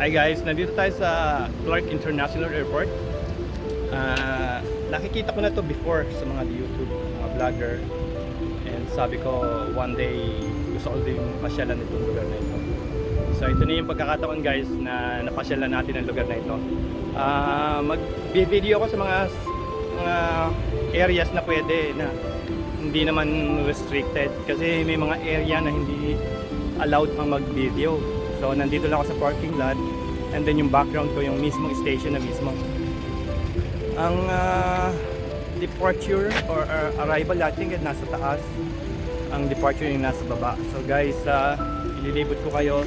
Hi guys, nandito tayo sa Clark International Airport. Nakikita ko na to before sa mga YouTube, mga vlogger. And sabi ko, one day gusto ko din pasyalan itong lugar na ito. So ito na yung pagkakataon guys na napasyalan natin ang lugar na ito. Mag-video ako sa mga areas na pwede na hindi naman restricted. Kasi may mga area na hindi allowed pang mag-video. So nandito lang ako sa parking lot, and then yung background ko yung mismong station na mismo. Ang departure or arrival I think nasa taas, ang departure yung nasa baba. So guys, ililibot ko kayo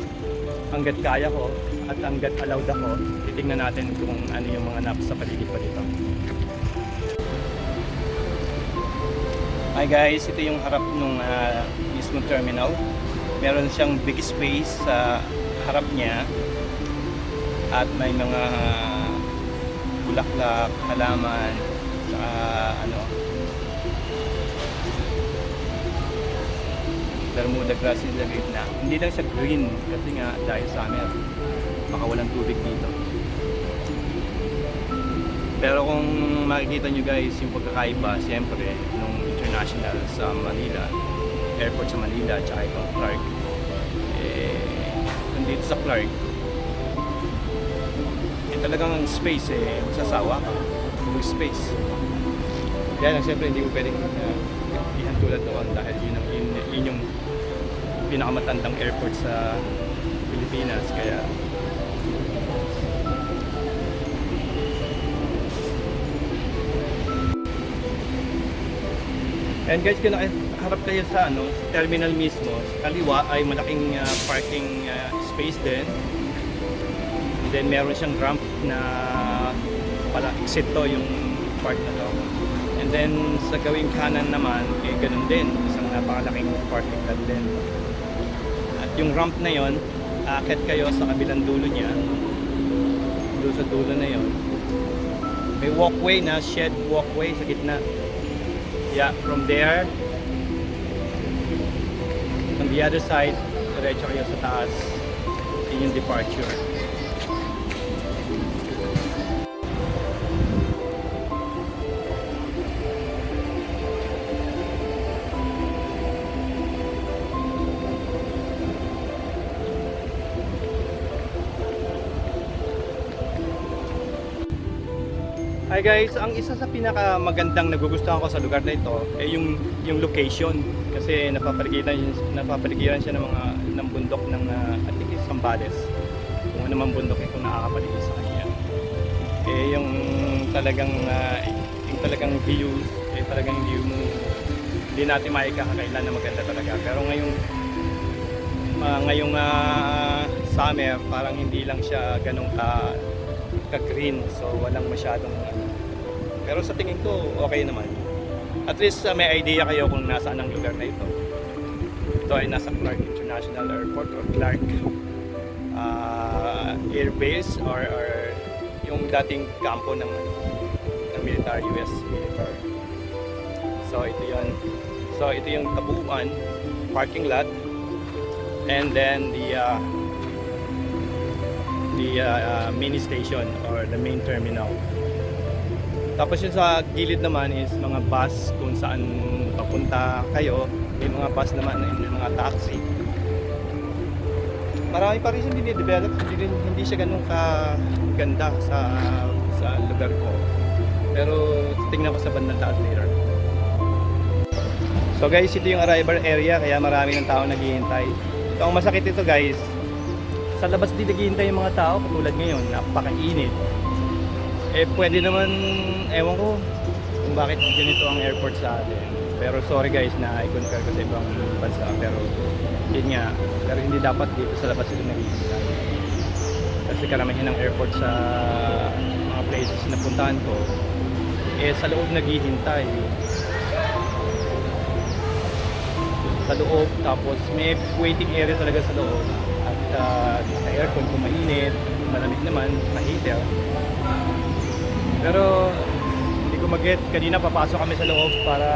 hanggat kaya ko at hanggat allowed ako. Titingnan natin kung ano yung mga nasa paligid pa dito. Hi guys, ito yung harap ng mismong terminal. Meron siyang big space sa harap niya at may mga bulaklak, halaman, saka Bermuda grass in the gitna. Hindi lang siya green kasi nga dahil summer baka walang tubig dito. Pero kung makikita nyo guys yung pagkakaiba siyempre nung international sa Manila, airport sa Manila, tsaka itong Clark, dito sa Clark talagang space masasawa ka yung space. Kaya lang siyempre hindi mo pwedeng ihan tulad noon dahil yun yung pinakamatandang airport sa Pilipinas. Kaya and guys, kung nakaharap kayo sa terminal mismo, sa kaliwa ay malaking parking space din. And then meron siyang ramp na pala exit to yung part na to. And then sa gawing kanan naman, ganun din, isang napakalaking parking lot din. At yung ramp na yon, aakyat kayo sa kabilang dulo niya. Doon sa dulo na yon, may walkway na, shed walkway sa gitna. Yeah, from there, on the other side, diretso kayo sa taas. Yun yung departure. Hi guys, ang isa sa pinakamagandang nagugustuhan ko sa lugar na ito ay yung location, kasi napapaligiran siya ng bundok ng I think it's Zambales. Kung ano man bundok kung nakakapaligid sa kanya. Yung talagang view, talagang view mo hindi natin maikakakailan na maganda talaga. Pero ngayong summer, parang hindi lang siya ganun ka-green, so walang masyadong pero sa tingin ko okay naman. At least may idea kayo kung nasaan ang lugar na ito. Ito ay nasa Clark International Airport or Clark Air Base or yung dating kampo ng military, US military. So ito yung tabuan, parking lot, and then the mini station or the main terminal. Tapos yung sa gilid naman is mga bus kung saan papunta kayo. May mga bus naman, may mga taxi. Marami pa rin siyang dinidevelop, hindi siya ganun kaganda sa lugar ko. Pero tingnan ko sa bandang taas later. So guys, ito yung arrival area, kaya marami ng tao naghihintay. Ito ang masakit ito guys. Sa labas din naghihintay yung mga tao, katulad ngayon, napakainit. Pwede naman, ewan ko kung bakit ganito ang airport sa atin. Pero sorry guys na i-compare ko sa ibang bansa. Pero yun nga, pero hindi dapat dito sa labas sila naghihintay. Kasi karamihan ng airport sa mga places na puntahan ko, sa loob naghihintay. Sa loob, tapos may waiting area talaga sa loob. At sa aircon kung mainit, kung malamig naman, ma-heater. Pero hindi ko mag-get. Kanina papasok kami sa loob para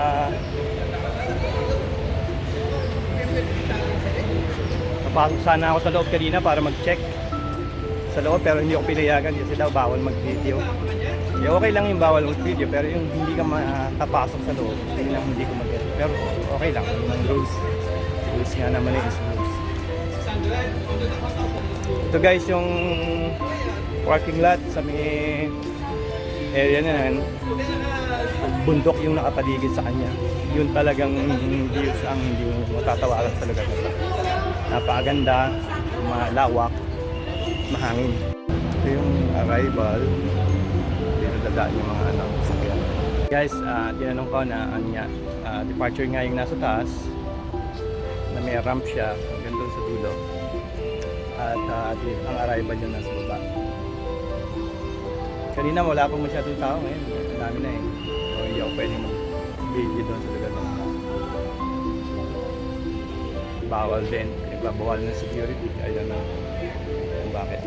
Napasok sana ako sa loob kanina para mag-check. sa loob, pero hindi ako pinayagan kasi daw bawal mag-video. Okay lang yung bawal mag-video, pero yung hindi ka makapasok sa loob, yun lang hindi ko mag-get. Pero okay lang, yun ang rules. Rules nga naman is rules. Ito guys, yung parking lot sa may area na yan, bundok yung nakapaligid sa kanya. Yun talagang views ang hindi mo matatawaran sa lugar na ito. Napakaganda, malawak, mahangin. Ito yung arrival. Dito dadaan yung mga sasakyan. Guys, tinanong ko na departure nga yung nasa taas, na may ramp siya hanggang doon sa dulo. At ang arrival yung nasa baba. Kanina wala pang masyadong tao, ngayon dami na eh. So hindi ako pwedeng mag-video doon sa lugar na bawal din, nagbabawal ng security. I don't know kung bakit.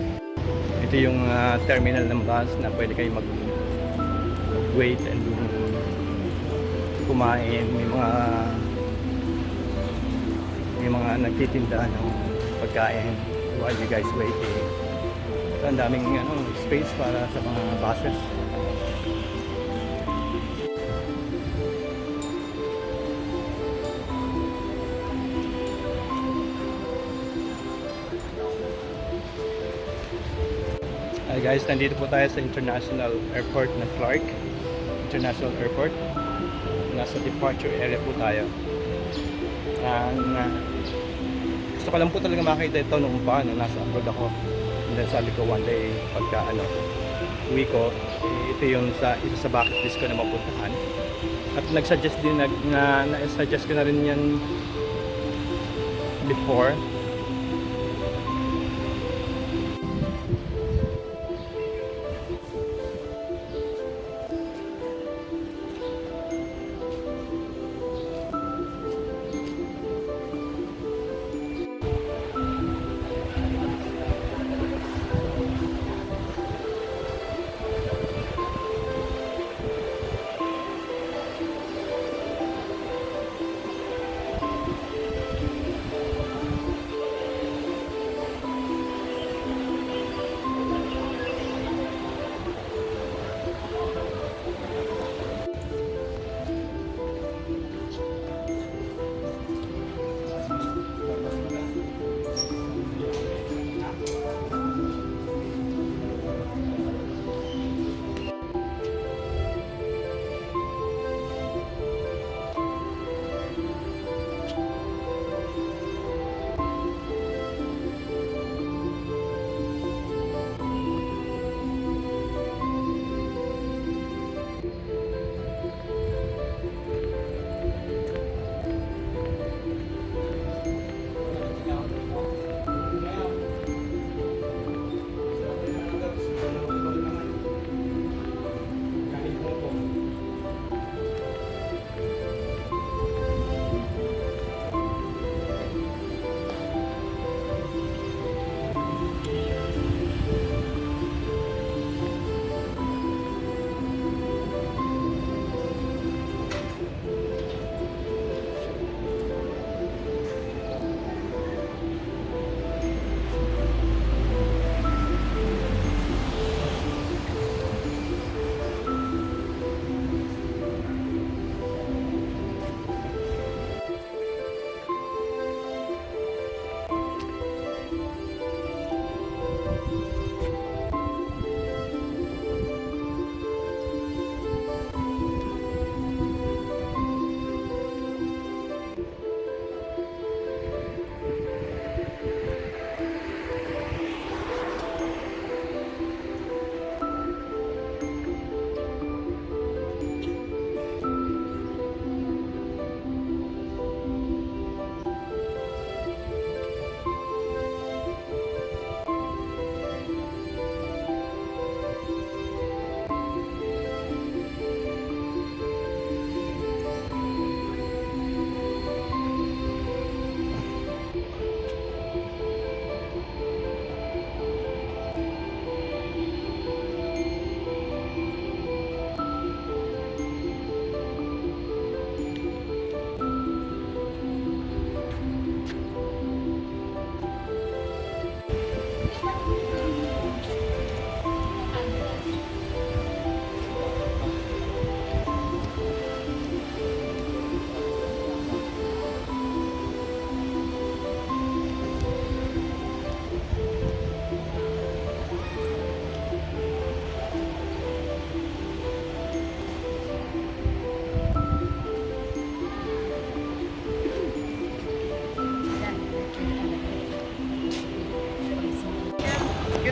Ito yung terminal ng bus na pwede kayo mag-wait and kumain. May mga nagtitinda ng pagkain while you guys waiting. Ito ang daming space para sa mga buses. Hi guys, nandito po tayo sa International Airport ng Clark International Airport. Nasa departure area po tayo. Gusto ko lang po talaga makita ito nung nasa abroad ako. And then sabi ko one day pagka uwi ko, ito yung isa sa bucket list ko na mapuntahan. At nag-suggest din na-suggest ko na rin yan before.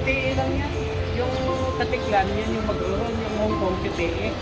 QTE lang yan. Yung Katiklan, yan yung mag-ron, yung Hong Kong QTE.